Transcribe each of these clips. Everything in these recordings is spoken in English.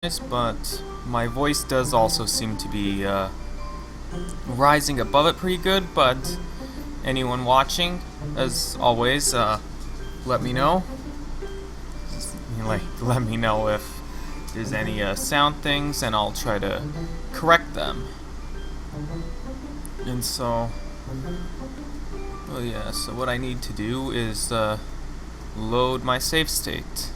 But my voice does also seem to be rising above it pretty good. But anyone watching, as always, let me know. Let me know if there's any sound things, and I'll try to correct them. And so, well, yeah. So what I need to do is load my save state.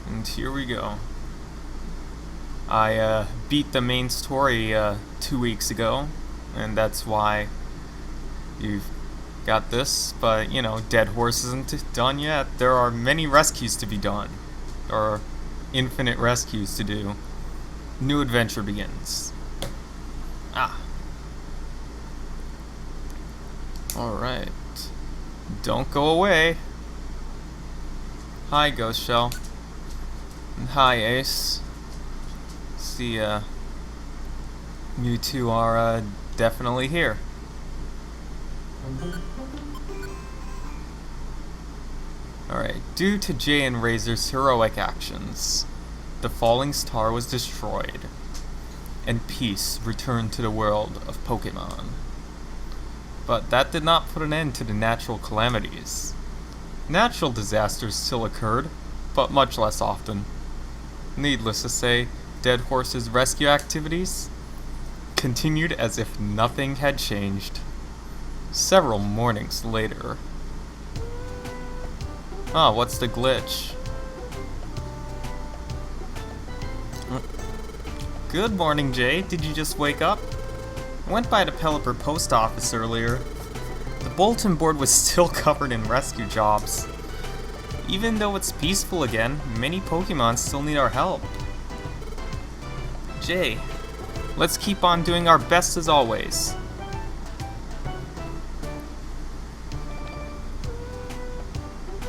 And here we go. I beat the main story 2 weeks ago, and that's why you've got this. But, you know, Dead Horse isn't done yet. There are many rescues to be done. There are infinite rescues to do. New adventure begins. Alright. Don't go away. Hi, Ghost Shell. Hi, Ace. See, you two are, definitely here. Alright, due to Jay and Razor's heroic actions, the falling star was destroyed, and peace returned to the world of Pokémon. But that did not put an end to the natural calamities. Natural disasters still occurred, but much less often. Needless to say, Dead Horse's rescue activities continued as if nothing had changed. Several mornings later. What's the glitch? Good morning, Jay. Did you just wake up? I went by the Pelipper post office earlier. The bulletin board was still covered in rescue jobs. Even though it's peaceful again, many Pokemon still need our help. Jay, let's keep on doing our best as always.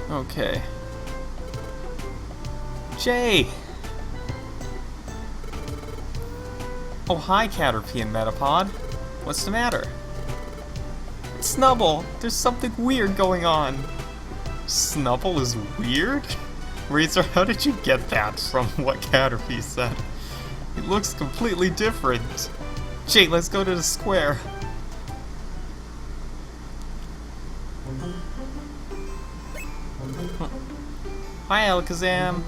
Okay. Jay! Oh, hi, Caterpie and Metapod. What's the matter? Snubble! There's something weird going on. Snubble is weird? Razor, how did you get that from what Caterpie said? It looks completely different. Jay, let's go to the square. Hi, Alakazam.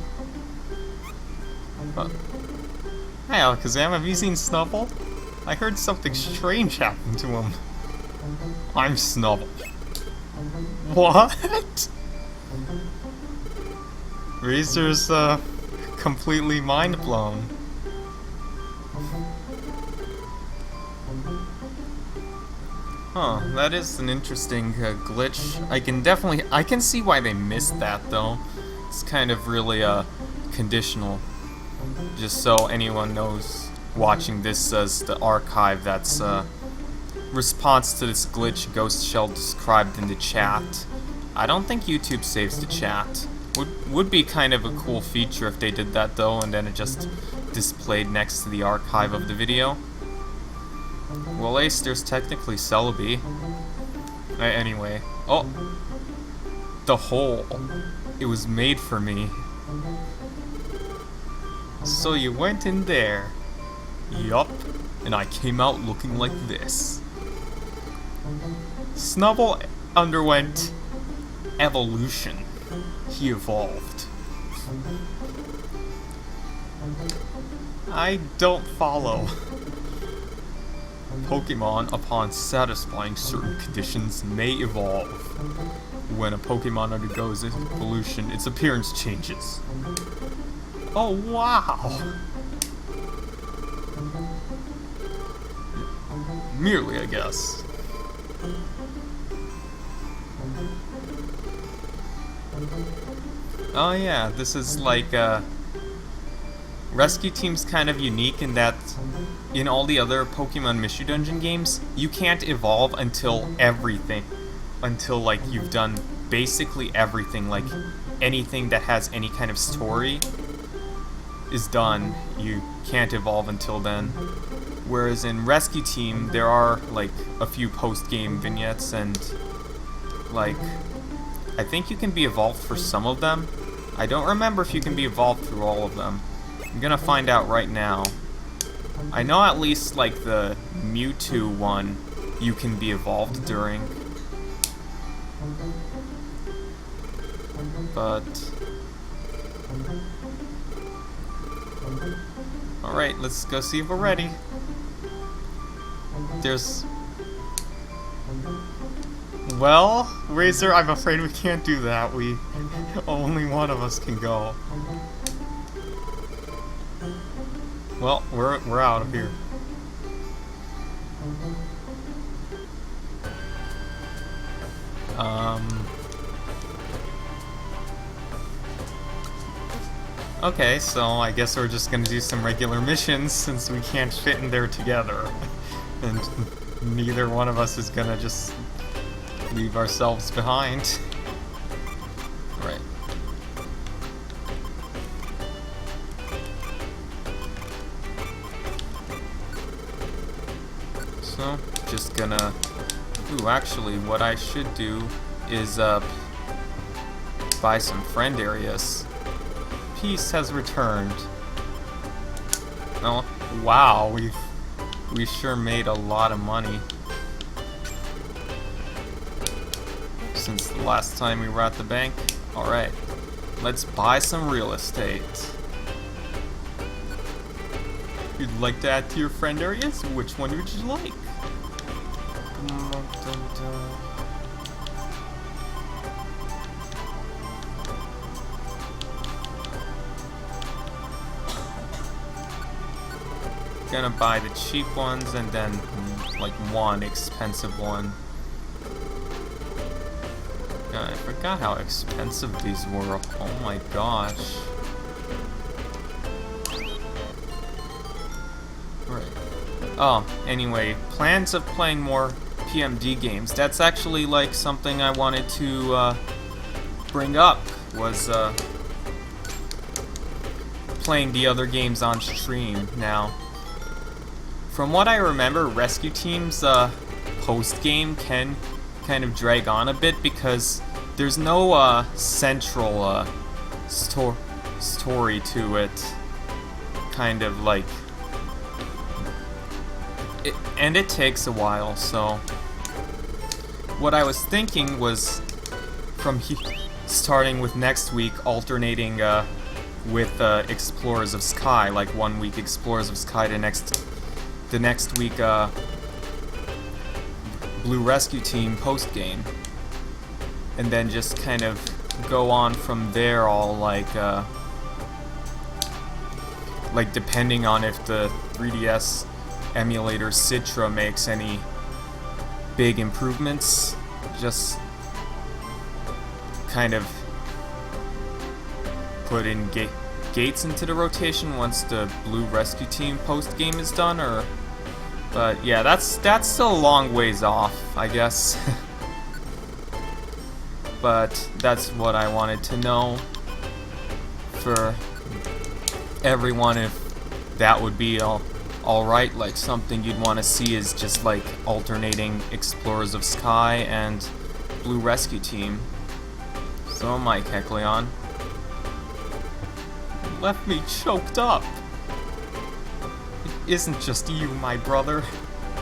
Hi, Alakazam. Have you seen Snubble? I heard something strange happened to him. I'm Snubble. What? Razor's, completely mind-blown. Huh, that is an interesting glitch. I can see why they missed that, though. It's kind of really, conditional. Just so anyone knows, watching this as the archive, that's, response to this glitch Ghost Shell described in the chat. I don't think YouTube saves the chat. Would be kind of a cool feature if they did that, though, and then it just displayed next to the archive of the video. Well, Ace, there's technically Celebi. Anyway. Oh! The hole. It was made for me. So you went in there. Yup. And I came out looking like this. Snubble underwent evolution. He evolved. I don't follow. Pokemon, upon satisfying certain conditions, may evolve. When a Pokemon undergoes evolution, its appearance changes. Oh, wow! Merely, I guess. Oh yeah, this is like, Rescue Team's kind of unique in that in all the other Pokemon Mystery Dungeon games, you can't evolve until like, you've done basically everything, like, anything that has any kind of story is done. You can't evolve until then. Whereas in Rescue Team, there are, like, a few post-game vignettes, and, like, I think you can be evolved for some of them, I don't remember if you can be evolved through all of them. I'm gonna find out right now. I know at least, like, the Mewtwo one you can be evolved during. But... alright, let's go see if we're ready. There's... well, Razor, I'm afraid we can't do that. Only one of us can go. Well, we're out of here. Okay, so I guess we're just gonna do some regular missions since we can't fit in there together. And neither one of us is gonna just leave ourselves behind. Right. So, just gonna... ooh, actually, what I should do is, buy some friend areas. Peace has returned. Oh, wow, we sure made a lot of money since the last time we were at the bank. Alright, let's buy some real estate. You'd like to add to your friend areas? Which one would you like? Gonna buy the cheap ones and then like one expensive one. God, I forgot how expensive these were. Oh my gosh. Right. Oh, anyway, plans of playing more PMD games. That's actually like something I wanted to bring up, was playing the other games on stream now. From what I remember, Rescue Team's post-game can kind of drag on a bit because there's no central story to it. Kind of like... and it takes a while, so... what I was thinking was, from starting with next week, alternating with Explorers of Sky, like 1 week Explorers of Sky to the next week, Blue Rescue Team post-game. And then just kind of go on from there, all like depending on if the 3DS emulator Citra makes any big improvements, just kind of put in Gates into the rotation once the Blue Rescue Team post-game is done, or... but yeah, that's still a long ways off, I guess. But that's what I wanted to know for everyone, if that would be alright, like something you'd want to see is just like alternating Explorers of Sky and Blue Rescue Team. So Mike Heckleon left me choked up. It isn't just you, my brother.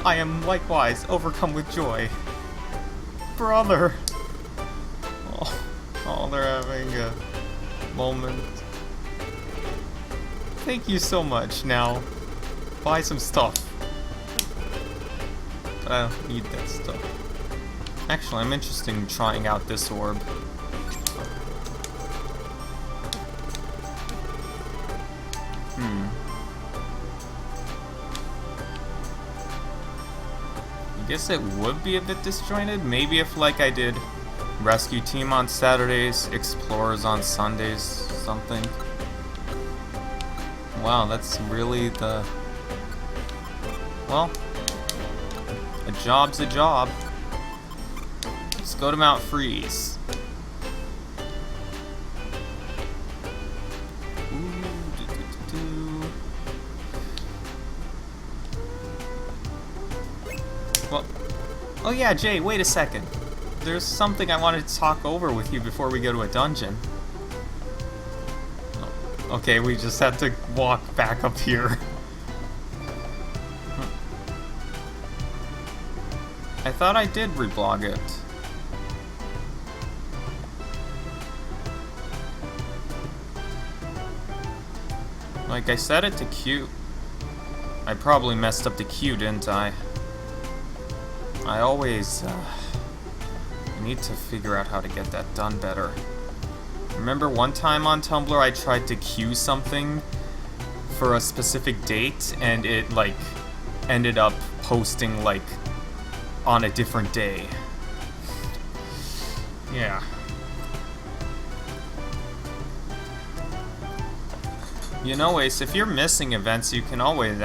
I am likewise overcome with joy. Brother! Oh, they're having a moment. Thank you so much. Now, buy some stuff. I don't need that stuff. Actually, I'm interested in trying out this orb. I guess it would be a bit disjointed. Maybe if, like, I did Rescue Team on Saturdays, Explorers on Sundays, something. Wow, that's really the... well, a job's a job. Let's go to Mount Freeze. Well, oh yeah, Jay, wait a second. There's something I wanted to talk over with you before we go to a dungeon. Okay, we just had to walk back up here. I thought I did reblog it. Like, I set it to Q. I probably messed up the Q, didn't I? I always, need to figure out how to get that done better. Remember one time on Tumblr I tried to queue something for a specific date, and it, like, ended up posting, like, on a different day. Yeah. You know, Ace, if you're missing events, you can always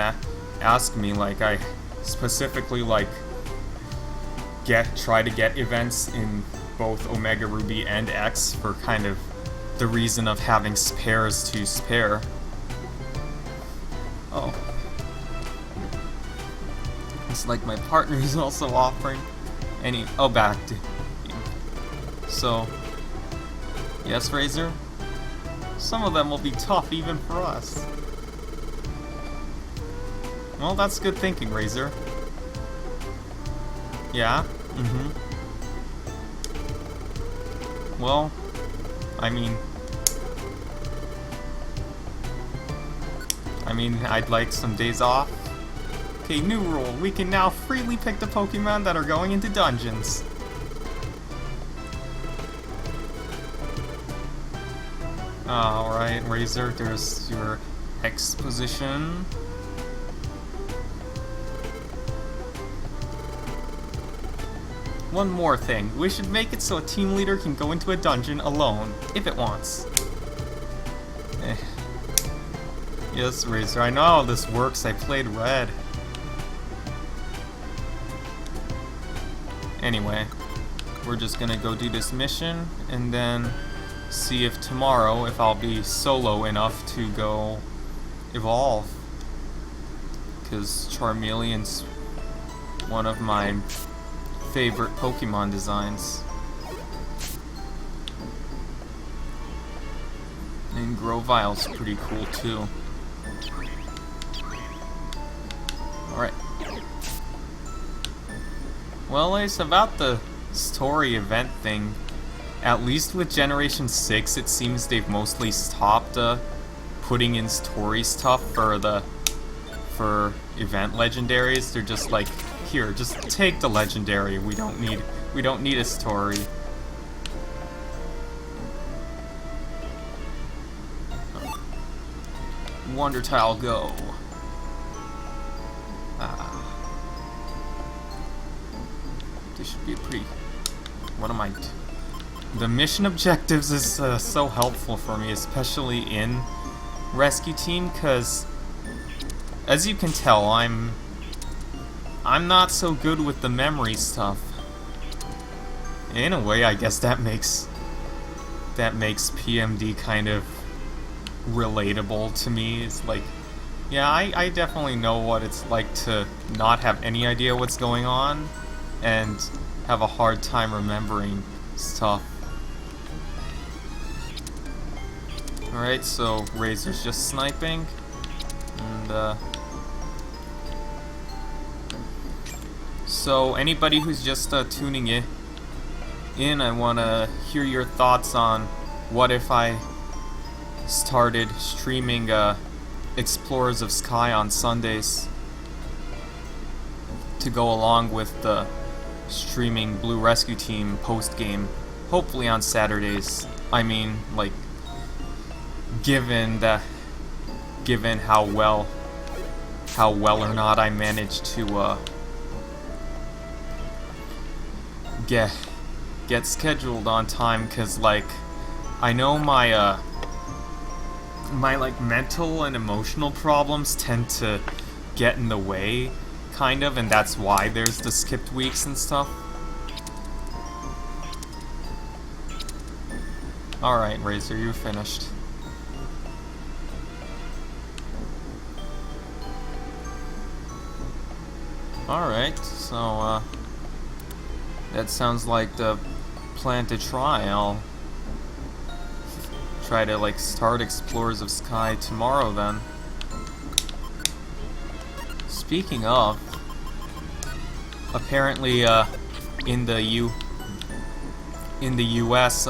ask me. Like, I specifically, like, try to get events in both Omega Ruby and X for kind of the reason of having spares to spare. Oh. It's like my partner is also offering back to... So, yes, Razor? Some of them will be tough even for us. Well, that's good thinking, Razor. Yeah? Mm-hmm. Well, I mean, I'd like some days off. Okay, new rule. We can now freely pick the Pokemon that are going into dungeons. Alright, Razor, there's your exposition. One more thing. We should make it so a team leader can go into a dungeon alone, if it wants. Yes, Razor, I know how this works. I played Red. Anyway, we're just gonna go do this mission, and then see if tomorrow, if I'll be solo enough to go evolve. Because Charmeleon's one of my favorite Pokemon designs. And Grovile's pretty cool too. Alright. Well, Ace, about the story event thing, at least with Generation 6, it seems they've mostly stopped putting in story stuff for event legendaries. They're just like, here, just take the legendary. We don't need a story. Wonder Tile, go. This should be a pretty... What am I... The mission objectives is so helpful for me, especially in Rescue Team, because as you can tell, I'm not so good with the memory stuff. In a way, I guess that makes PMD kind of relatable to me. It's like, yeah, I definitely know what it's like to not have any idea what's going on and have a hard time remembering stuff. Alright, so Razor's just sniping, and so anybody who's just tuning in, I want to hear your thoughts on what if I started streaming Explorers of Sky on Sundays to go along with the streaming Blue Rescue Team post-game, hopefully on Saturdays. I mean, like, given how well or not I managed to get scheduled on time, because like I know my like mental and emotional problems tend to get in the way, kind of, and that's why there's the skipped weeks and stuff. Alright, Razor, you're finished. Alright, so, that sounds like the plan to try. I'll try to like start Explorers of Sky tomorrow then. Speaking of, apparently in the US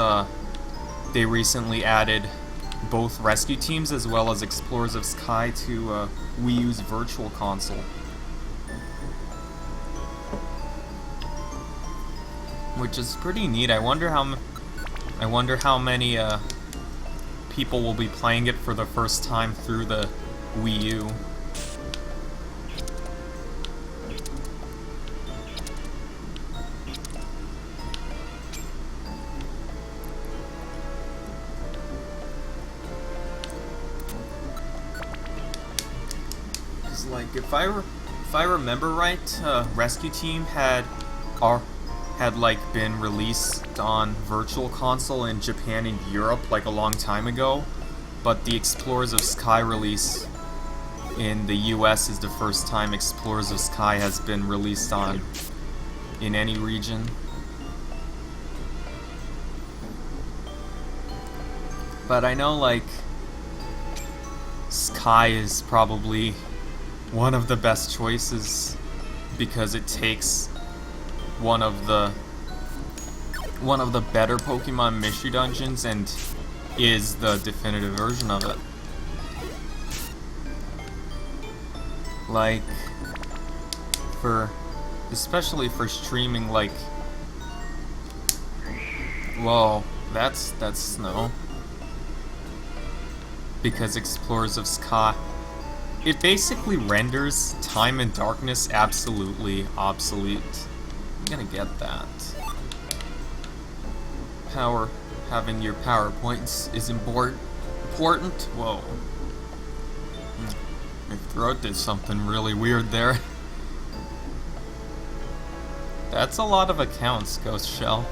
they recently added both rescue teams as well as Explorers of Sky to Wii U's Virtual Console. Which is pretty neat. I wonder how many people will be playing it for the first time through the Wii U. Cause like if I remember right, Rescue Team had like been released on Virtual Console in Japan and Europe like a long time ago, but the Explorers of Sky release in the US is the first time Explorers of Sky has been released in any region. But I know like Sky is probably one of the best choices because it takes one of the better Pokemon Mystery Dungeons and is the definitive version of it. Like especially for streaming, like, whoa, that's snow. Because Explorers of Sky, it basically renders Time and Darkness absolutely obsolete. I'm gonna get that. Having your power points is important. Whoa. My throat did something really weird there. That's a lot of accounts, Ghost Shell.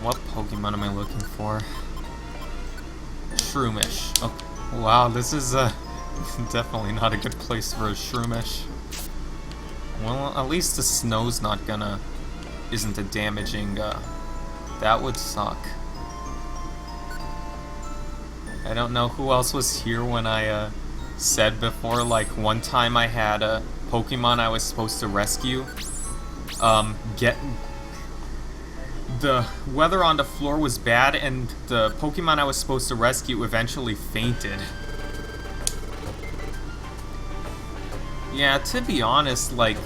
What Pokemon am I looking for? Shroomish. Oh, wow, this is definitely not a good place for a Shroomish. Well, at least the snow's isn't a damaging, that would suck. I don't know who else was here when I, said before, like, one time I had a Pokemon I was supposed to rescue, the weather on the floor was bad, and the Pokemon I was supposed to rescue eventually fainted. Yeah, to be honest, like,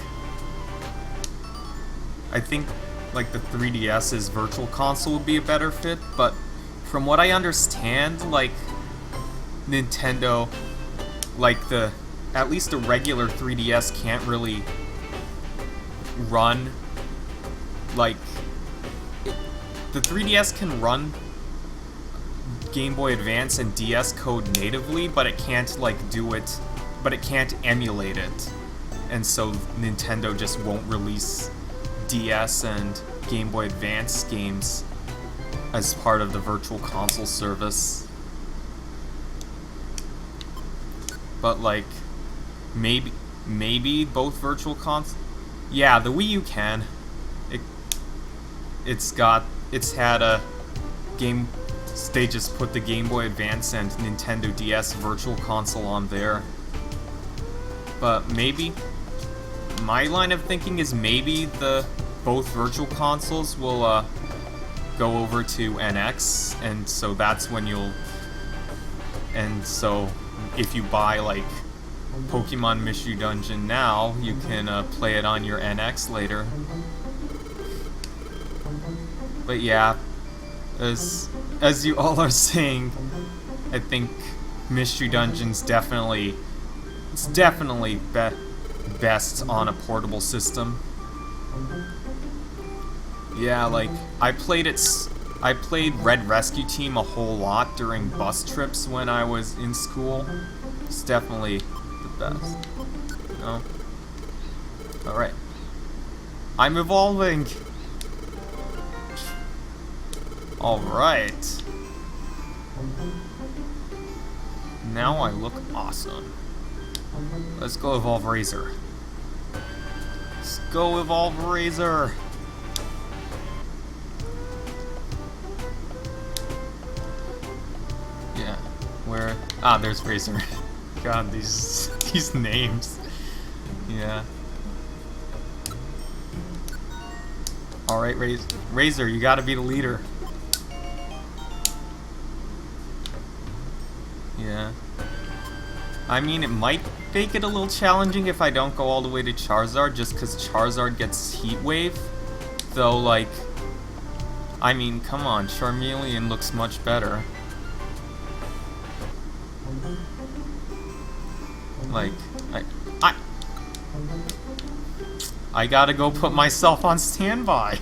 I think, like, the 3DS's Virtual Console would be a better fit, but from what I understand, like, Nintendo, like, at least the regular 3DS can't really run, like, the 3DS can run Game Boy Advance and DS code natively, but it can't, like, but it can't emulate it. And so Nintendo just won't release DS and Game Boy Advance games as part of the Virtual Console service. But, like, maybe both Virtual Consoles? Yeah, the Wii U can. It's had a game. They just put the Game Boy Advance and Nintendo DS Virtual Console on there. But maybe my line of thinking is maybe both Virtual Consoles will go over to NX, and so that's when so if you buy like Pokemon Mystery Dungeon now, you can play it on your NX later. But yeah, as you all are saying, I think Mystery Dungeon's definitely best on a portable system. Yeah, like I played Red Rescue Team a whole lot during bus trips when I was in school. It's definitely the best. No? Alright. I'm evolving! Alright. Now I look awesome. Let's go evolve Razor. Let's go evolve Razor! Yeah. Where? Ah, there's Razor. God, these names. Yeah. All right, Razor, you gotta be the leader. Yeah. I mean, it might make it a little challenging if I don't go all the way to Charizard, just because Charizard gets Heat Wave. Though, like, I mean, come on, Charmeleon looks much better. Like, I gotta go put myself on standby.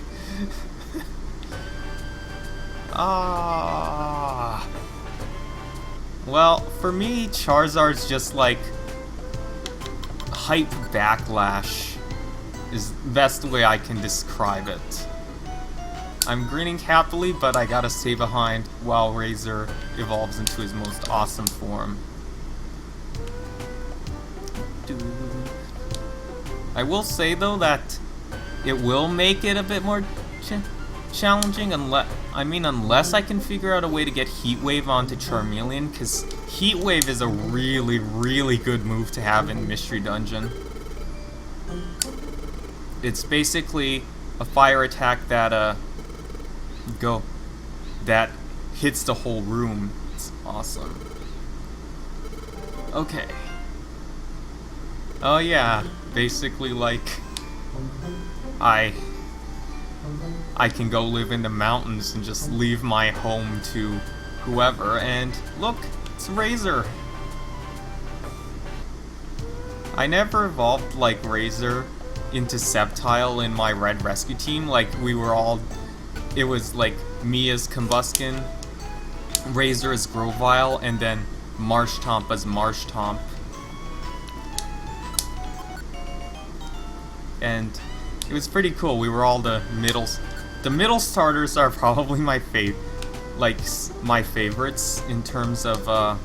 Ah. Well, for me, Charizard's just like hype backlash is the best way I can describe it. I'm grinning happily, but I gotta stay behind while Razor evolves into his most awesome form. I will say though that it will make it a bit more challenging unless I can figure out a way to get Heat Wave onto Charmeleon, because Heat Wave is a really, really good move to have in Mystery Dungeon. It's basically a fire attack that that hits the whole room. It's awesome. Okay. Oh yeah, basically like I can go live in the mountains and just leave my home to whoever, and look, it's Razor. I never evolved like Razor into Sceptile in my red rescue team. Like, it was like me as Combuskin, Razor as Grovyle, and then Marshtomp as Marshtomp. And it was pretty cool. We were all the middle starters are probably my favorites in terms of the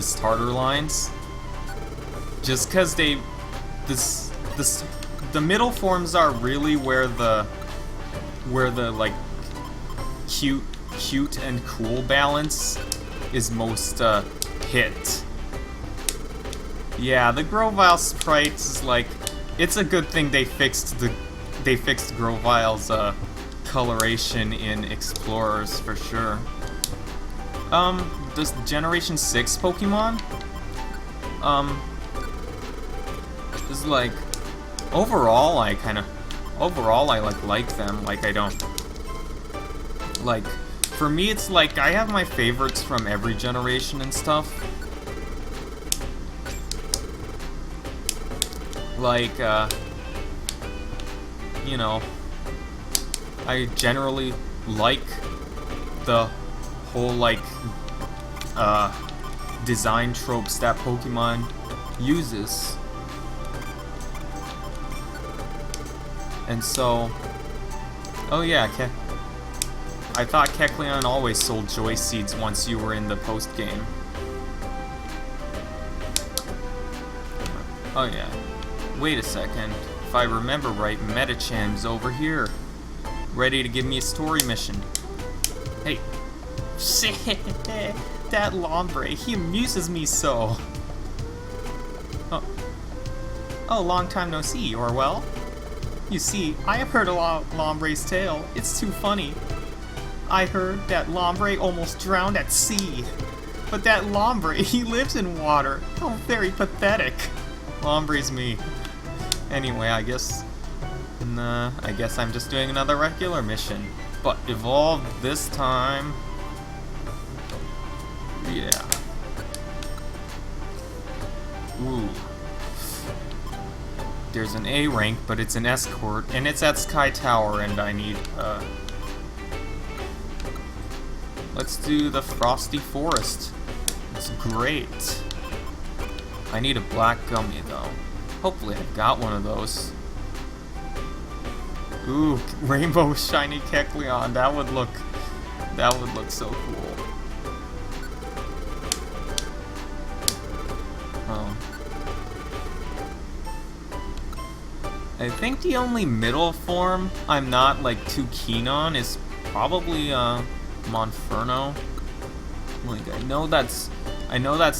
starter lines. Just cuz the middle forms are really where the like cute and cool balance is most hit. Yeah, the Grovyle sprites is like, it's a good thing they fixed Grovyle's coloration in Explorers for sure. Does Generation 6 Pokemon? Is like, overall I like them. Like, I don't like, for me it's like I have my favorites from every generation and stuff. Like, you know, I generally like the whole, like, design tropes that Pokemon uses. And so, oh yeah, I thought Kecleon always sold Joy Seeds once you were in the post-game. Oh yeah. Wait a second. If I remember right, Metacham's over here, ready to give me a story mission. Hey. Shit, that Lombre, he amuses me so. Oh, long time no see, you are well? You see, I have heard a Lombre's tale. It's too funny. I heard that Lombre almost drowned at sea. But that Lombre, he lives in water. How very pathetic. Lombre's me. Anyway, I guess I'm just doing another regular mission. But evolved this time. Yeah. Ooh. There's an A rank, but it's an escort, and it's at Sky Tower, and I need, let's do the Frosty Forest. It's great. I need a black gummy, though. Hopefully I've got one of those. Ooh, rainbow shiny Kecleon. That would look so cool. I think the only middle form I'm not like too keen on is probably Monferno. Like I know that's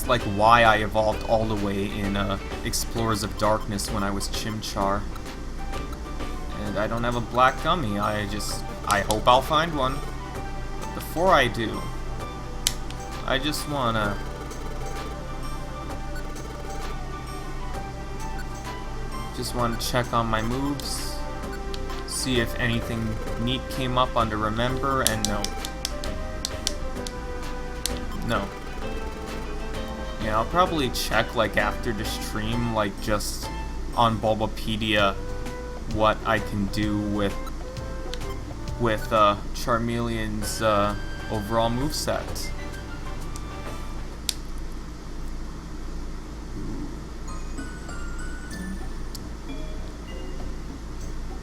like why I evolved all the way in Explorers of Darkness when I was Chimchar. And I don't have a black gummy. I hope I'll find one. But before I do, I just wanna check on my moves, see if anything neat came up under Remember, and no. Yeah, I'll probably check like after the stream, like just on Bulbapedia, what I can do with Charmeleon's overall moveset.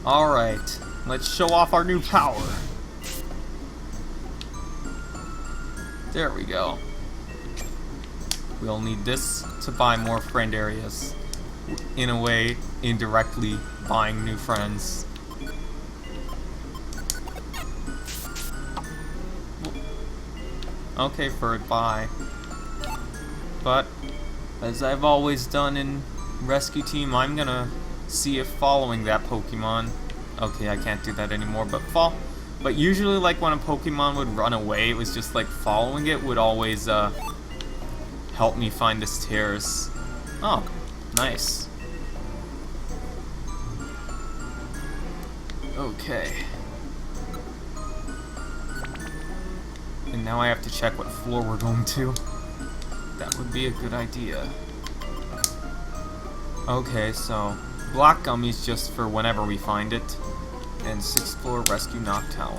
Alright, let's show off our new power. There we go. We'll need this to buy more friend areas. In a way, indirectly buying new friends. Okay, Ferd, bye. But, as I've always done in Rescue Team, I'm gonna see if following that Pokemon... Okay, I can't do that anymore, but usually, like, when a Pokemon would run away, it was just, like, following it would always, help me find the stairs. Oh, nice. Okay. And now I have to check what floor we're going to. That would be a good idea. Okay, so Black Gummy's just for whenever we find it. And 6th floor Rescue Noctowl.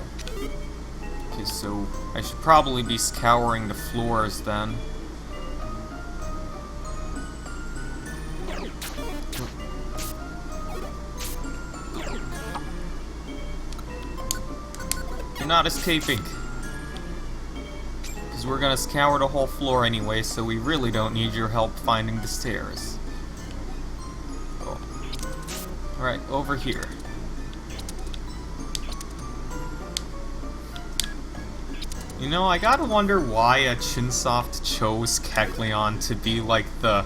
Okay, so I should probably be scouring the floors then. You're not escaping. Because we're gonna scour the whole floor anyway, so we really don't need your help finding the stairs. Oh. Alright, over here. You know, I gotta wonder why Chinsoft chose Kecleon to be like the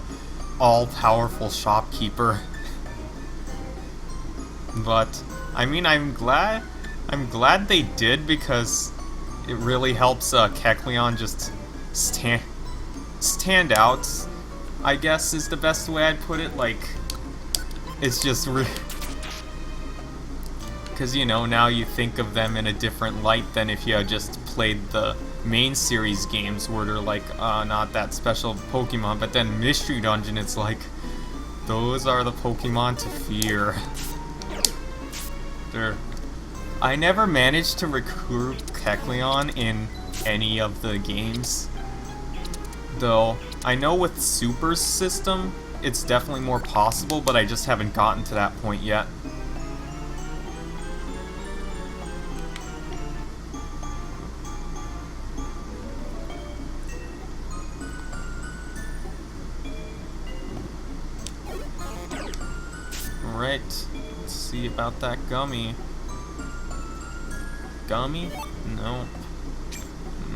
all-powerful shopkeeper. But, I mean, I'm glad they did, because it really helps Kecleon just stand out, I guess is the best way I'd put it. Like, it's just because, you know, now you think of them in a different light than if you had just played the main series games where they're like, not that special Pokemon, but then Mystery Dungeon, it's like, those are the Pokemon to fear. I never managed to recruit Kecleon in any of the games. Though, I know with Super's system, it's definitely more possible, but I just haven't gotten to that point yet. Alright, let's see about that gummy. Gummy? Nope.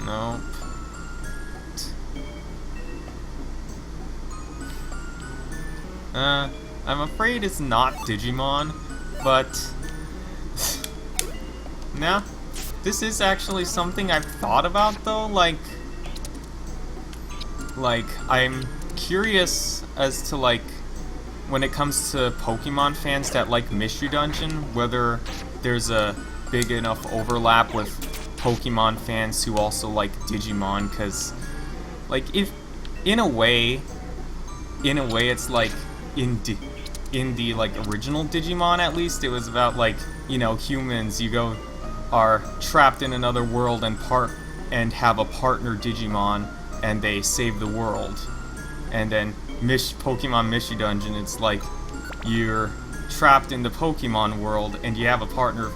Nope. I'm afraid it's not Digimon, but... nah, this is actually something I've thought about, though, like, I'm curious as to, like, when it comes to Pokemon fans that like Mystery Dungeon, whether there's a big enough overlap with Pokemon fans who also like Digimon, because, like, if, in a way, it's like, in the like original Digimon, at least, it was about, like, you know, humans, are trapped in another world and have a partner Digimon, and they save the world. And then Pokemon Mystery Dungeon, it's like you're trapped in the Pokemon world, and you have a partner,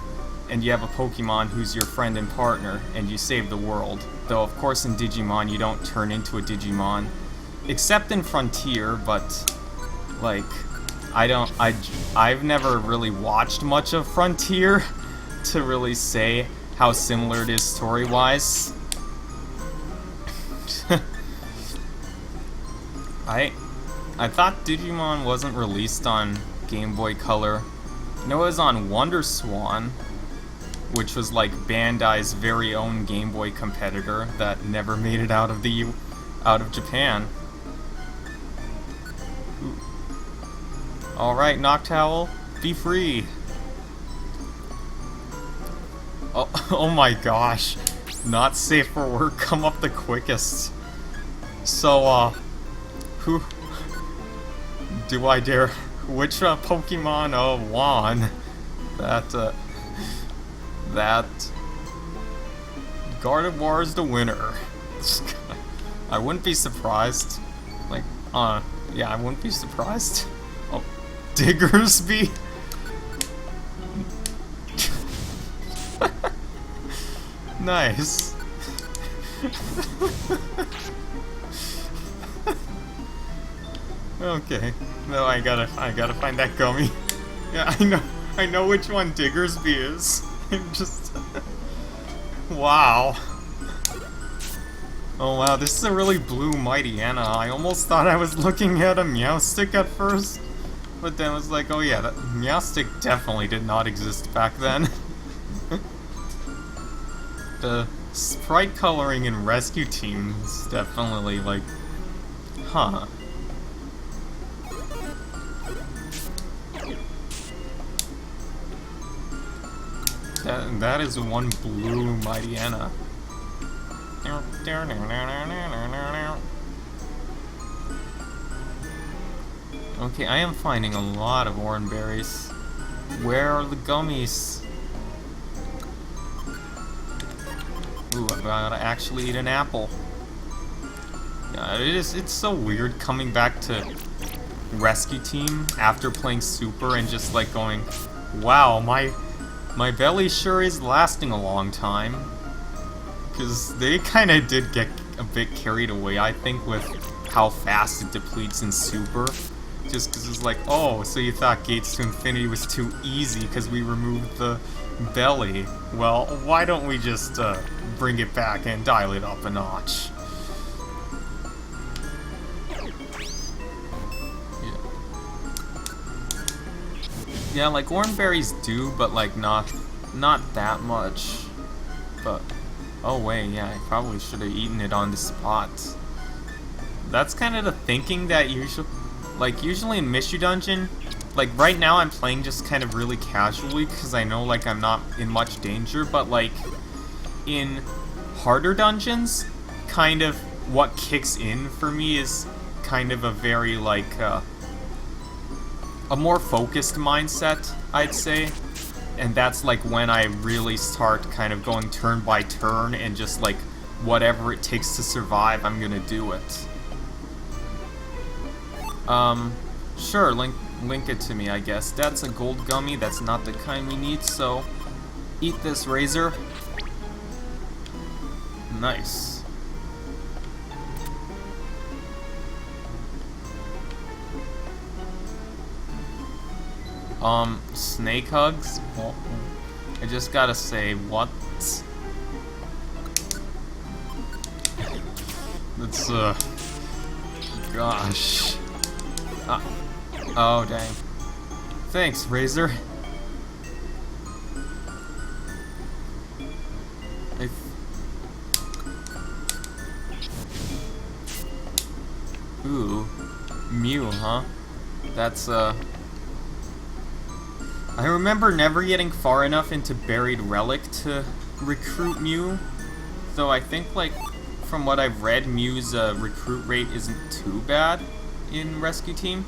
and you have a Pokemon who's your friend and partner, and you save the world. Though, of course, in Digimon, you don't turn into a Digimon. Except in Frontier, but, like, I've never really watched much of Frontier to really say how similar it is story-wise. I thought Digimon wasn't released on Game Boy Color. No, it was on Wonder Swan, which was like Bandai's very own Game Boy competitor that never made it out of Japan. All right, Noctowl, be free. Oh, oh my gosh, not safe for work. Come up the quickest. So, who do I dare? Which Pokemon won? That Gardevoir is the winner. I wouldn't be surprised. Like, yeah, I wouldn't be surprised. Oh, Diggersby? Nice. Okay. No, I gotta find that gummy. Yeah, I know which one Diggersby is. I'm just... Wow. Oh wow, this is a really blue Mightyena. I almost thought I was looking at a Meowstic at first, but then I was like, oh yeah, that Meowstic definitely did not exist back then. The sprite coloring in Rescue Team is definitely like, huh. That is one blue Mightyena. Okay, I am finding a lot of orange berries. Where are the gummies? Ooh, I gotta actually eat an apple. Yeah, it's so weird coming back to Rescue Team after playing Super and just like going, wow, my belly sure is lasting a long time. Because they kind of did get a bit carried away, I think, with how fast it depletes in Super. Just because it's like, oh, so you thought Gates to Infinity was too easy because we removed the belly. Well, why don't we just bring it back and dial it up a notch? Yeah, like orange berries do, but like not that much. But oh wait, yeah, I probably should have eaten it on the spot. That's kind of the thinking that usually in Mishu Dungeon, like right now I'm playing just kind of really casually because I know like I'm not in much danger, but like in harder dungeons, kind of what kicks in for me is kind of a very like a more focused mindset, I'd say. And that's like when I really start kind of going turn by turn and just like whatever it takes to survive, I'm gonna do it. Sure, link it to me, I guess. That's a gold gummy, that's not the kind we need, so eat this, Razor. Nice. Snake hugs? Well, I just gotta say, what? That's, gosh. Oh, dang. Thanks, Razor. Ooh. Mew, huh? That's, I remember never getting far enough into Buried Relic to recruit Mew, though I think, like, from what I've read, Mew's recruit rate isn't too bad in Rescue Team.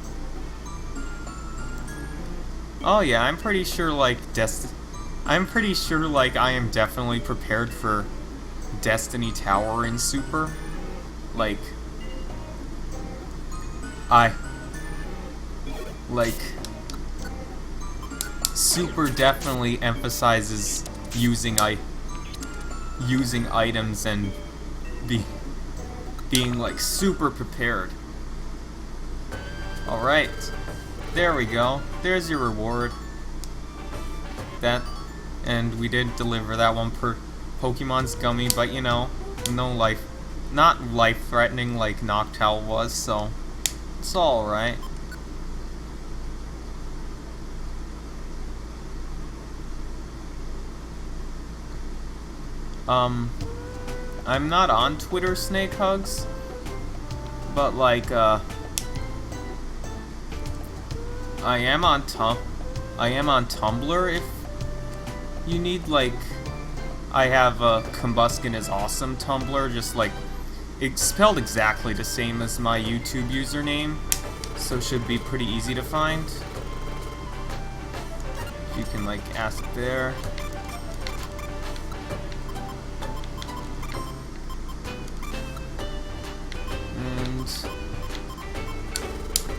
Oh yeah, I'm pretty sure, like, I am definitely prepared for Destiny Tower in Super. Like, Super definitely emphasizes using items and being like super prepared. Alright. There we go. There's your reward. And we did deliver that one per Pokemon's gummy, but you know, not life-threatening like Noctowl was, so it's alright. I'm not on Twitter, Snake Hugs, but like, I am on Tumblr if you need, like, I have a Combuskin is Awesome Tumblr, just like, it's spelled exactly the same as my YouTube username, so it should be pretty easy to find. You can, like, ask there.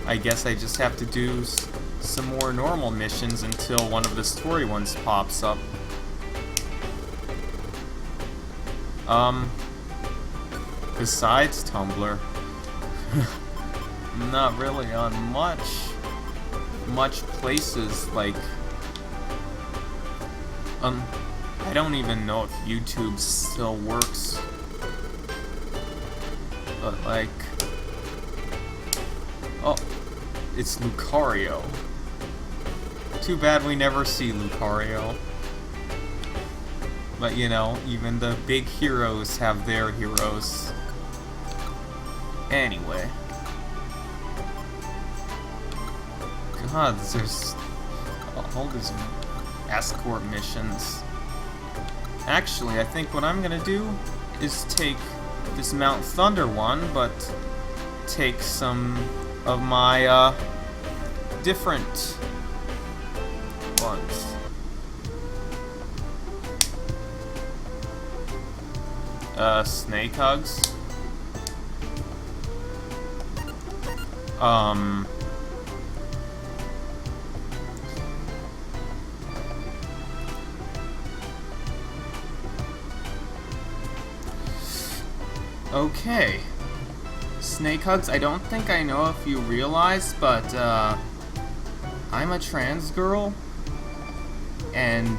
I guess I just have to do some more normal missions until one of the story ones pops up. Besides Tumblr, not really on much places, like, I don't even know if YouTube still works, but like, oh, it's Lucario. Too bad we never see Lucario. But you know, even the big heroes have their heroes. Anyway. God, there's all these escort missions. Actually, I think what I'm gonna do is take this Mount Thunder one, but take some of my different ones. Snake Hugs. Okay. Snake Hugs, I don't think I know if you realize, but, I'm a trans girl, and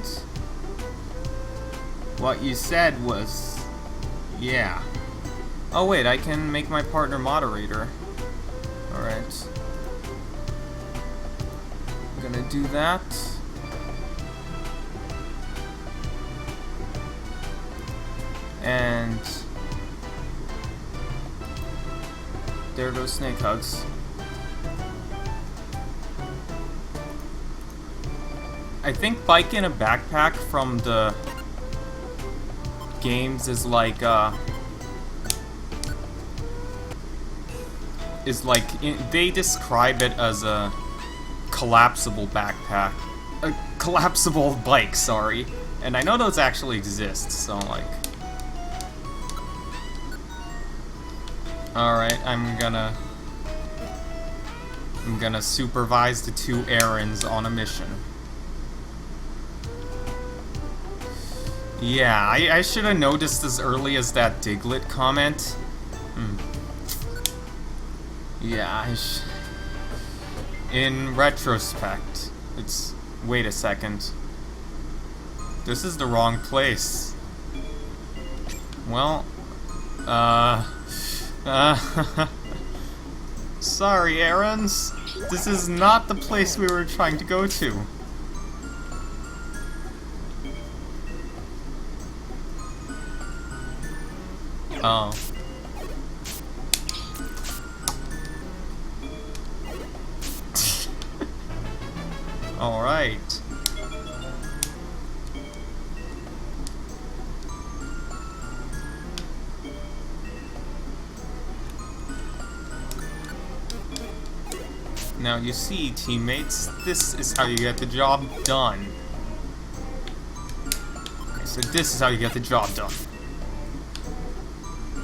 what you said was, yeah. Oh wait, I can make my partner moderator. Alright. I'm gonna do that. And there goes Snake Hugs. I think Bike in a Backpack from the games is like, they describe it as a collapsible backpack. A collapsible bike, sorry. And I know those actually exist, so like... Alright, I'm gonna supervise the two errands on a mission. Yeah, I should have noticed as early as that Diglett comment. Yeah, in retrospect, it's... Wait a second. This is the wrong place. Well, sorry, Aarons. This is not the place we were trying to go to. Oh. Alright. Now you see, teammates, this is how you get the job done. Okay, so this is how you get the job done.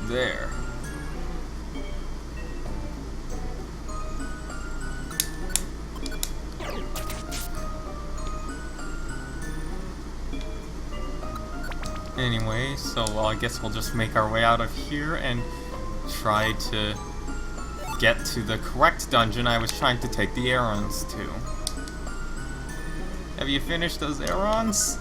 There. Anyway, so well, I guess we'll just make our way out of here and try to get to the correct dungeon I was trying to take the errands to. Have you finished those errands?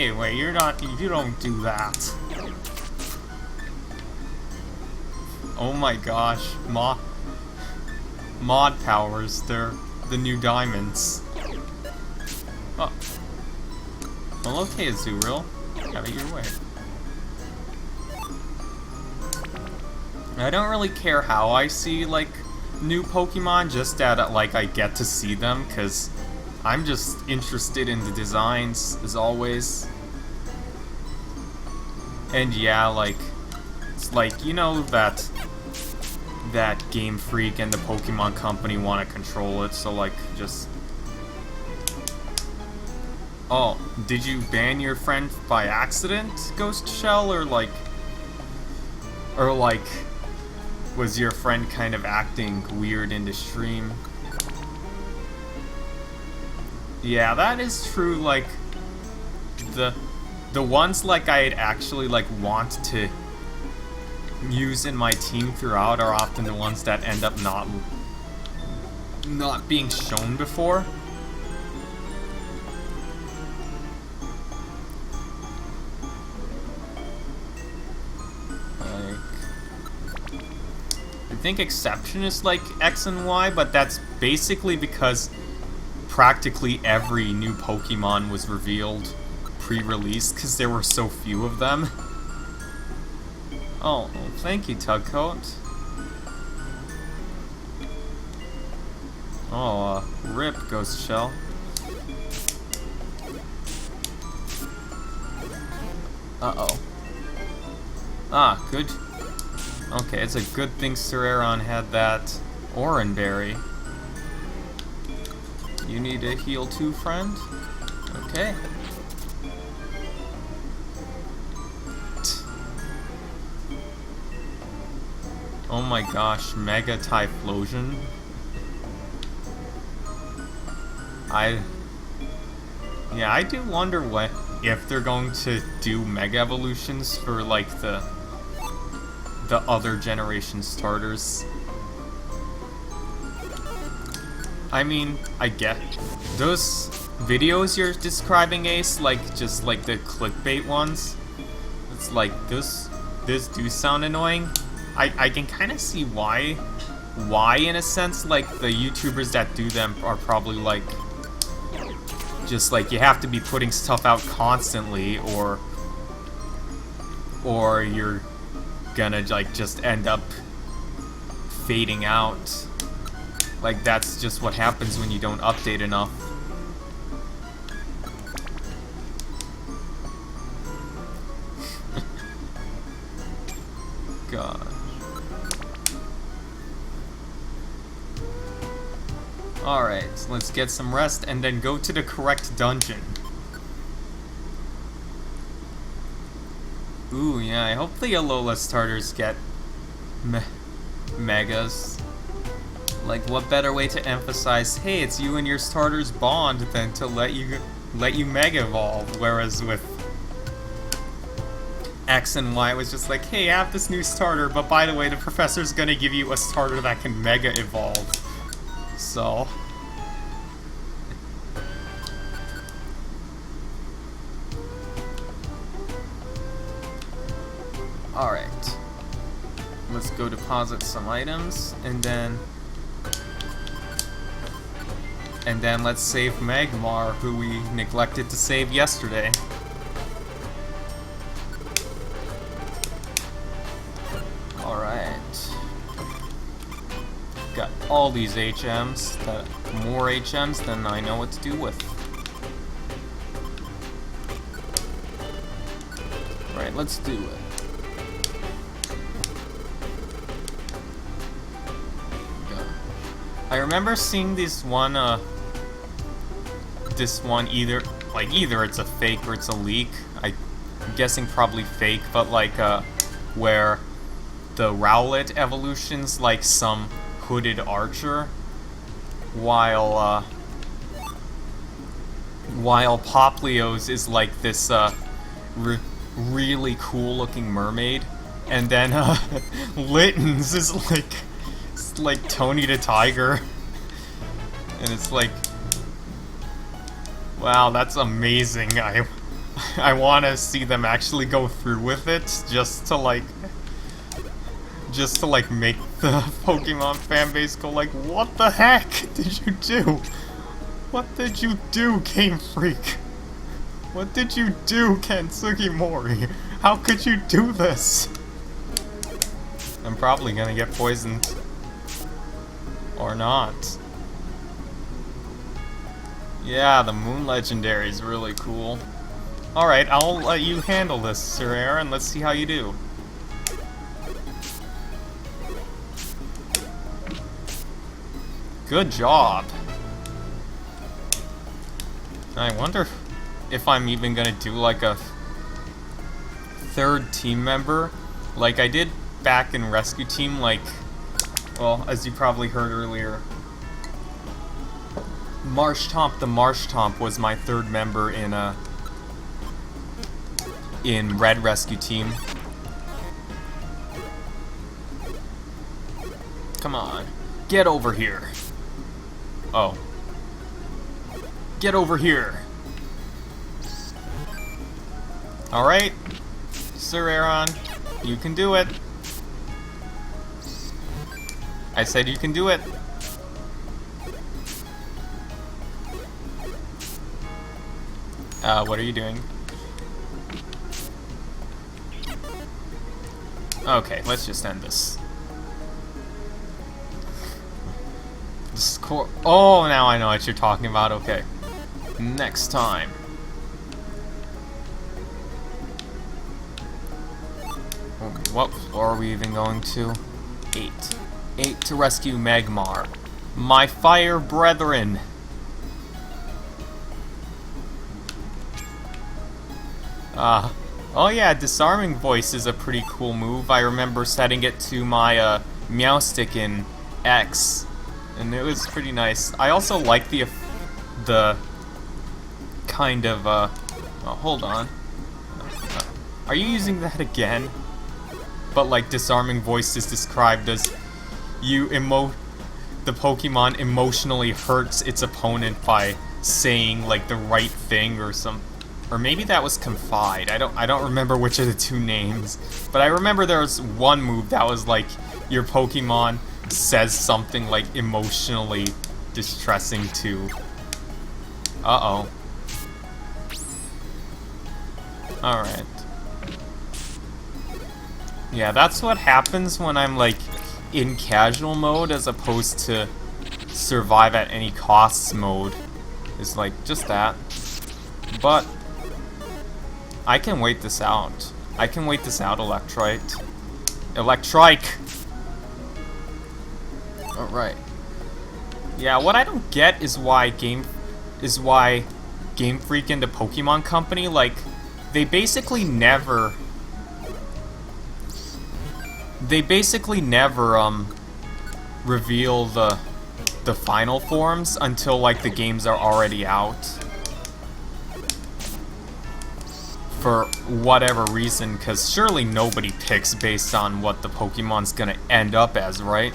Hey, wait, you don't do that. Oh my gosh, mod powers, they're the new diamonds. Oh. Well, okay, Azurill. Have it your way. I don't really care how I see, like, new Pokemon, just that, like, I get to see them, because I'm just interested in the designs, as always. And yeah, like, it's like, you know that Game Freak and the Pokemon Company want to control it, so, like, just... Oh, did you ban your friend by accident, Ghost Shell, or, like... was your friend kind of acting weird in the stream? Yeah, that is true, like, the ones, like, I'd actually, like, want to use in my team throughout are often the ones that end up not being shown before. I think Exception is like X and Y, but that's basically because practically every new Pokemon was revealed pre-release because there were so few of them. Oh, well, thank you, Tugcoat. Oh, rip, Ghost Shell. Uh-oh. Ah, good. Okay, it's a good thing Cereron had that Oranberry. You need a heal too, friend? Okay. Oh my gosh, Mega Typhlosion. Yeah, I do wonder if they're going to do Mega Evolutions for, like, the other generation starters. I mean, I get those videos you're describing, Ace, like, just like the clickbait ones. It's like, this do sound annoying. I can kind of see why in a sense, like, the YouTubers that do them are probably like, just like, you have to be putting stuff out constantly, or you're gonna, like, just end up fading out. Like, that's just what happens when you don't update enough. Gosh. Alright, so let's get some rest and then go to the correct dungeon. Ooh, yeah, I hope the Alola starters get megas. Like, what better way to emphasize, hey, it's you and your starter's bond than to let you mega evolve, whereas with X and Y it was just like, hey, I have this new starter, but by the way, the professor's gonna give you a starter that can mega evolve. So... Alright. Let's go deposit some items, and then let's save Magmar, who we neglected to save yesterday. Alright. Got all these HMs, more HMs than I know what to do with. Right, let's do it. I remember seeing this one either it's a fake or it's a leak. I'm guessing probably fake, but like where the Rowlet evolution's like some hooded archer, while Popplio's is like this really cool looking mermaid, and then Litten's is like Tony the Tiger, and it's like, wow, that's amazing. I want to see them actually go through with it, just to like make the Pokemon fan base go like, what the heck did you do? What did you do, Game Freak? What did you do, Ken Sugimori? How could you do this? I'm probably gonna get poisoned. Or not. Yeah, the Moon Legendary is really cool. Alright, I'll let you handle this, Sir Aaron. Let's see how you do. Good job. I wonder if I'm even gonna do like a third team member, like I did back in Rescue Team, like, well, as you probably heard earlier, Marshtomp the Marshtomp was my third member in Red Rescue Team. Come on, get over here. Oh. Get over here. Alright, Sir Aaron, you can do it. I said you can do it. What are you doing? Okay, let's just end this. Oh, now I know what you're talking about. Okay. Next time. Okay, what floor are we even going to? 8. 8 to rescue Magmar. My fire brethren. Oh yeah, Disarming Voice is a pretty cool move. I remember setting it to my Meowstic in X, and it was pretty nice. I also like the kind of oh, hold on. Are you using that again? But like Disarming Voice is described as the Pokemon emotionally hurts its opponent by saying like the right thing or something. Or maybe that was Confide. I don't remember which of the two names. But I remember there was one move that was like your Pokemon says something like emotionally distressing to. Uh-oh. Alright. Yeah, that's what happens when I'm like in casual mode as opposed to survive at any costs mode. It's like just that. But I can wait this out. I can wait this out, Electrite. Electrike! Alright. Yeah, what I don't get is why Game Freak and the Pokemon Company, like, they basically never reveal the final forms until like the games are already out. For whatever reason, because surely nobody picks based on what the Pokemon's gonna end up as, right?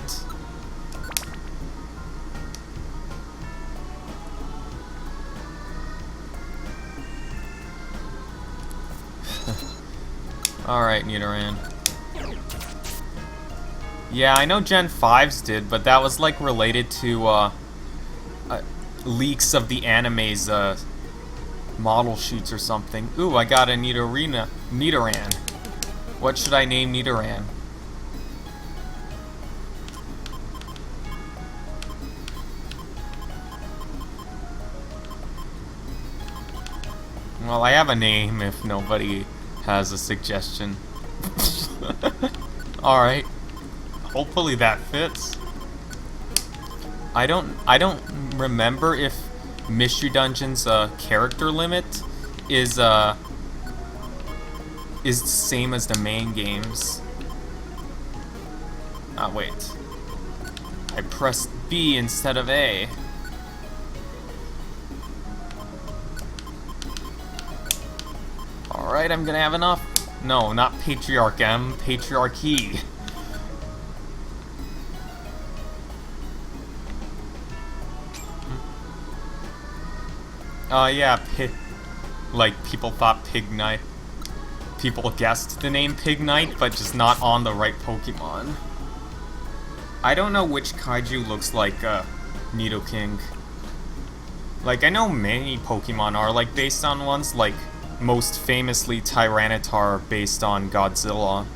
Alright, Nidoran. Yeah, I know Gen 5s did, but that was like related to leaks of the anime's model shoots or something. Ooh, I got a Nidoran. What should I name Nidoran? Well, I have a name if nobody has a suggestion. Alright. Hopefully that fits. I don't remember if Mystery Dungeon's character limit is the same as the main games. Ah, wait. I pressed B instead of A. Alright, I'm gonna have enough. No, not Patriarch M, Patriarchy. Yeah, Like, people thought Pig Knight. People guessed the name Pig Knight, but just not on the right Pokemon. I don't know which kaiju looks like Nidoking. Like, I know many Pokemon are like based on ones, like most famously Tyranitar based on Godzilla.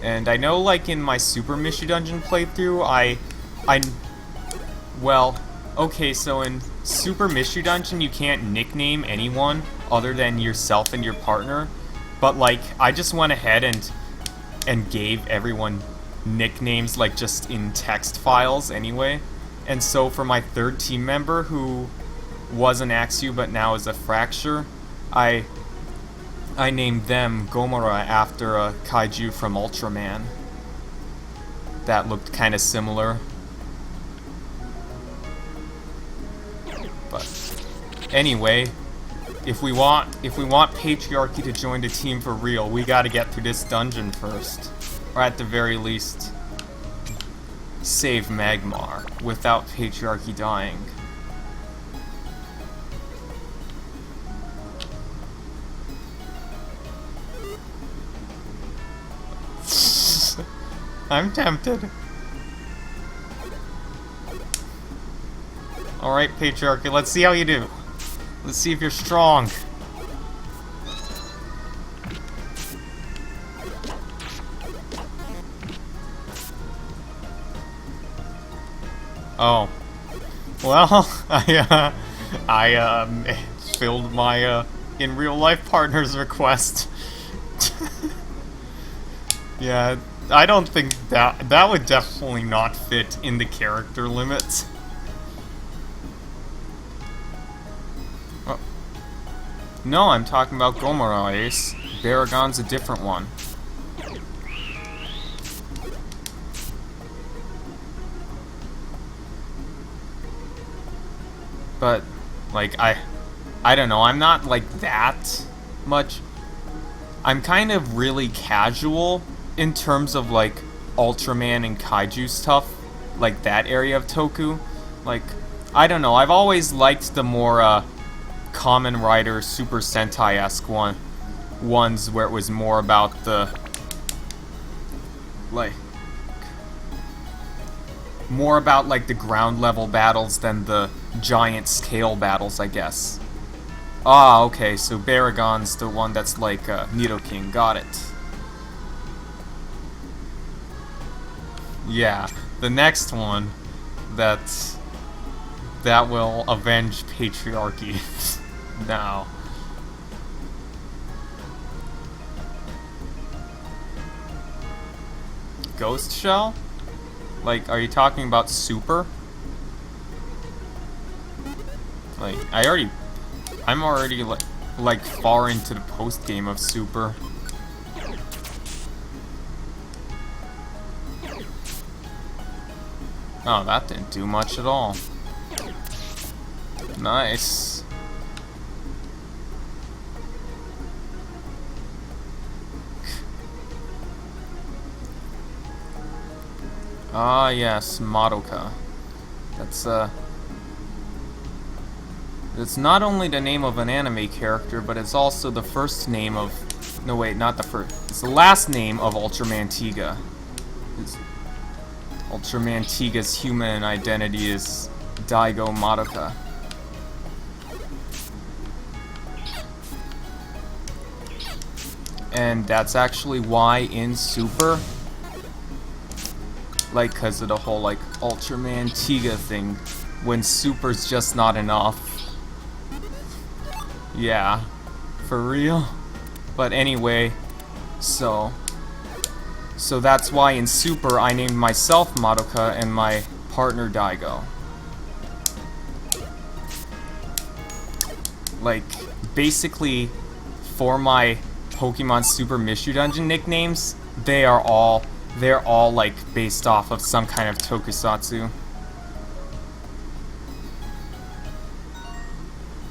And I know, like, in my Super Mishu Dungeon playthrough, well, okay, so in Super Mishu Dungeon, you can't nickname anyone other than yourself and your partner, but, like, I just went ahead and gave everyone nicknames, like, just in text files anyway. And so for my third team member, who was an Axew but now is a Fracture, I named them Gomora after a kaiju from Ultraman that looked kind of similar. But anyway, if we want Patriarchy to join the team for real, we gotta get through this dungeon first. Or at the very least, save Magmar without Patriarchy dying. I'm tempted. Alright, Patriarchy, let's see how you do. Let's see if you're strong. Oh. Well, I filled my, in real life partner's request. Yeah, I don't think that would definitely not fit in the character limits. Oh. No, I'm talking about Gomora, Ace. Baragon's a different one. But, like, I don't know, I'm not, like, that much. I'm kind of really casual in terms of, like, Ultraman and Kaiju stuff, like that area of Toku. Like, I don't know, I've always liked the more, Kamen Rider Super Sentai-esque ones where it was more about the, like, more about, like, the ground level battles than the giant scale battles, I guess. Ah, okay, so Baragon's the one that's like Nidoking, got it. Yeah, the next one that will avenge Patriarchy. Now. Ghost Shell? Like, are you talking about Super? Like, I'm already like far into the post game of Super. Oh, that didn't do much at all. Nice. Ah, yes, Madoka. It's not only the name of an anime character, but it's also the first name of... No, wait, not the first. It's the last name of Ultraman Tiga. Ultraman Tiga's human identity is Daigo Madoka. And that's actually why in Super, like, because of the whole, like, Ultraman Tiga thing, when Super's just not enough. Yeah, for real? But anyway, so that's why in Super I named myself Madoka and my partner Daigo. Like, basically, for my Pokemon Super Mishu Dungeon nicknames, they're all like based off of some kind of tokusatsu.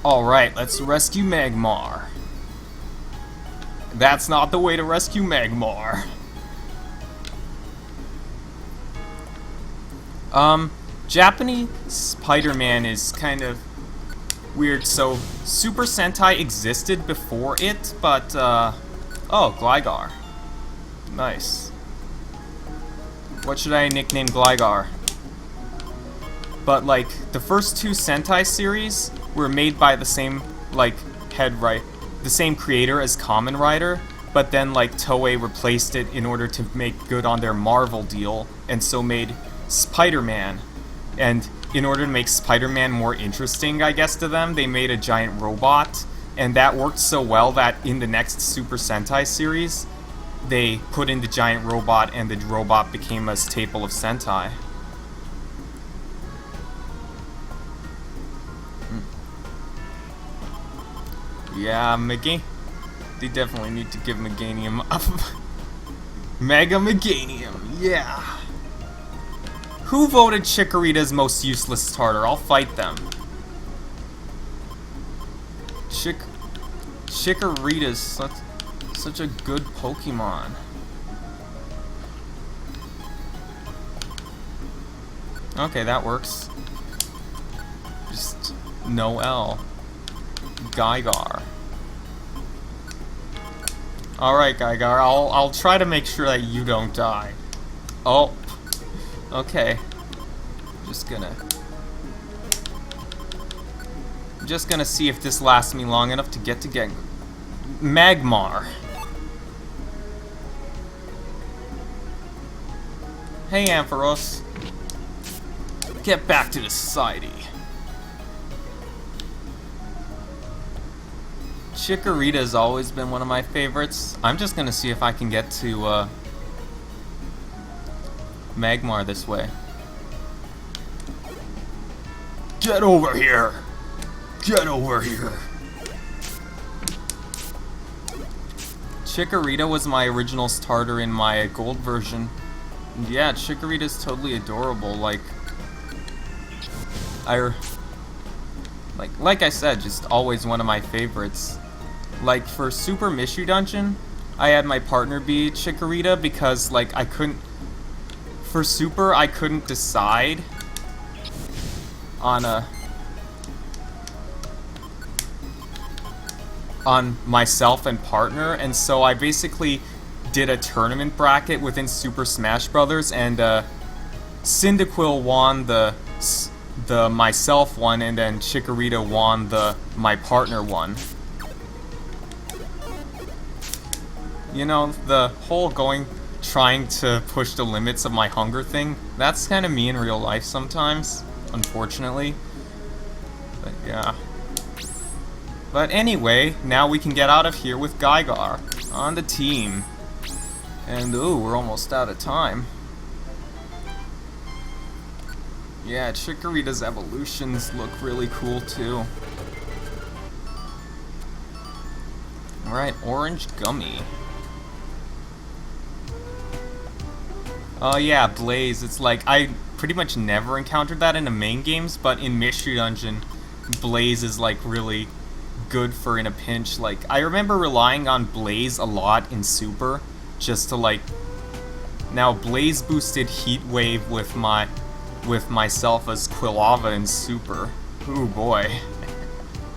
Alright, let's rescue Magmar. That's not the way to rescue Magmar. Japanese Spider-Man is kind of... Weird. So, Super Sentai existed before it, but, oh, Gligar. Nice. What should I nickname Gligar? But, like, the first two Sentai series were made by the same, like, the same creator as Kamen Rider, but then, like, Toei replaced it in order to make good on their Marvel deal, and so made Spider-Man. And in order to make Spider-Man more interesting, I guess, to them, they made a giant robot, and that worked so well that in the next Super Sentai series, they put in the giant robot, and the robot became a staple of Sentai. Yeah, they definitely need to give Meganium up. Mega Meganium, yeah. Who voted Chikorita's most useless starter? I'll fight them. Chikorita's such a good Pokemon. Okay, that works. Just no L. Gligar. Alright, Gligar, I'll try to make sure that you don't die. Oh. Okay. Just gonna see if this lasts me long enough to get Magmar. Hey, Ampharos. Get back to the society. Chikorita's always been one of my favorites. I'm just gonna see if I can get to Magmar this way. Get over here! Get over here! Chikorita was my original starter in my gold version. And yeah, Chikorita's totally adorable. Like I said, just always one of my favorites. Like, for Super Mystery Dungeon, I had my partner be Chikorita because, like, for Super, I couldn't decide on myself and partner, and so I basically did a tournament bracket within Super Smash Brothers, and Cyndaquil won the myself one, and then Chikorita won my partner one. You know, the whole trying to push the limits of my hunger thing, that's kind of me in real life sometimes, unfortunately. But yeah. But anyway, now we can get out of here with Gligar on the team. And ooh, we're almost out of time. Yeah, Chikorita's evolutions look really cool too. Alright, Orange Gummy. Oh yeah, Blaze. It's like, I pretty much never encountered that in the main games, but in Mystery Dungeon, Blaze is like really good for in a pinch. Like, I remember relying on Blaze a lot in Super, just to like... Now, Blaze boosted Heat Wave with myself as Quilava in Super. Ooh boy.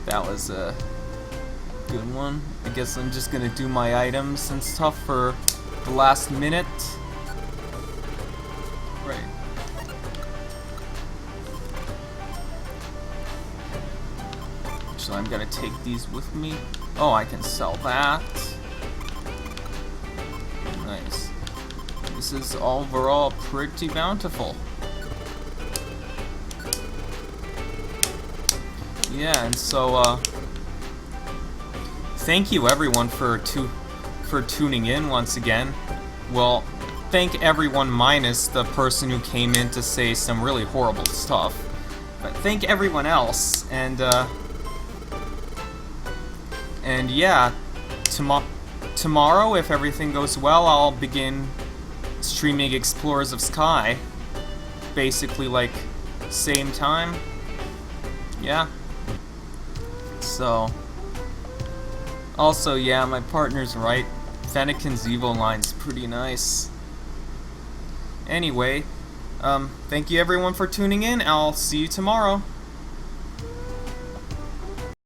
That was a good one. I guess I'm just gonna do my items and stuff for the last minute. Right. So I'm gonna take these with me. Oh, I can sell that. Nice. This is overall pretty bountiful. Yeah, and so thank you everyone for tuning in once again. Well, thank everyone minus the person who came in to say some really horrible stuff. But thank everyone else, and yeah, tomorrow, if everything goes well, I'll begin streaming Explorers of Sky. Basically, like, same time. Yeah. So, also, yeah, my partner's right. Fennekin's Evo line's pretty nice. Anyway, thank you everyone for tuning in. I'll see you tomorrow.